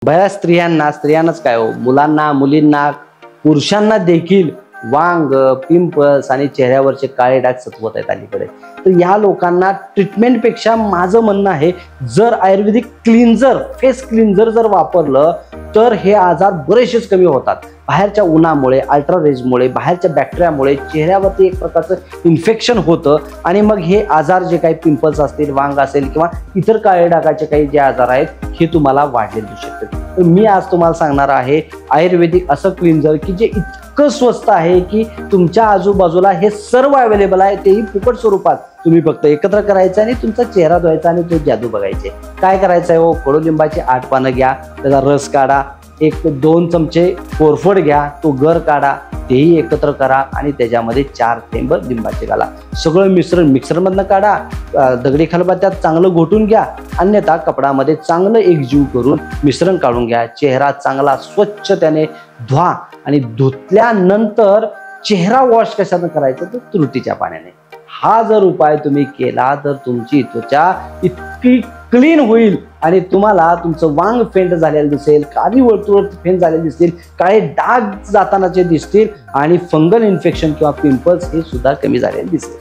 बऱ्याच स्त्रियांनाच काय हो, मुलांना, मुलींना, पुरुषांना देखील वांग, पिंपल्स आणि चेहऱ्यावरचे काळे डाग सतवत आहेत अलीकडे. तर या लोकांना ट्रीटमेंटपेक्षा माझं म्हणणं आहे, जर आयुर्वेदिक क्लिन्झर, फेस क्लिन्झर जर वापरलं तर हे आजार बरेचसेच कमी होतात. बाहेरच्या उन्हामुळे, अल्ट्रारेजमुळे, बाहेरच्या बॅक्टेरियामुळे चेहऱ्यावरती एक प्रकारचं इन्फेक्शन होतं आणि मग हे आजार जे काही पिंपल्स असतील, वांग असेल किंवा इतर काळे डागाचे काही जे आजार आहेत हे तुम्हाला वाढलेले दिसू शकतात. तर मी आज तुम्हाला सांगणार आहे आयुर्वेदिक असं क्लिन्झर की जे इतकं स्वस्त आहे की तुमच्या आजूबाजूला हे सर्व अवेलेबल आहे, तेही फुकट स्वरूपात. तुम्ही फक्त एकत्र करायचं आणि तुमचा चेहरा धुवायचा आणि तो जादू बघायचे. काय करायचं आहे हो, कडुलिंबाची 8 पानं घ्या, त्याचा रस काढा, 1-2 चमचे कोरफड घ्या, तो गर काढा, तेही एकत्र करा आणि त्याच्यामध्ये 4 थेंब लिंबाचे घाला. सगळं मिश्रण मिक्सरमधनं काढा, दगडी खलबत्त्यात चांगलं घोटून घ्या, अन्यथा कपडामध्ये चांगलं एकजीव करून मिश्रण काढून घ्या. चेहरा चांगला स्वच्छ त्याने धुवा आणि धुतल्यानंतर चेहरा वॉश कशाने करायचं तर तुरटीच्या पाण्याने. हा जर उपाय तुम्ही केला तर तुमची त्वचा इतकी क्लीन होईल आणि तुम्हाला तुमचं वांग फेंट झालेलं दिसेल, काळी वर्तुळ फेंट झालेली दिसतील, काळे डाग जातानाचे दिसतील आणि फंगल इन्फेक्शन किंवा पिंपल्स हे सुद्धा कमी झालेले दिसेल.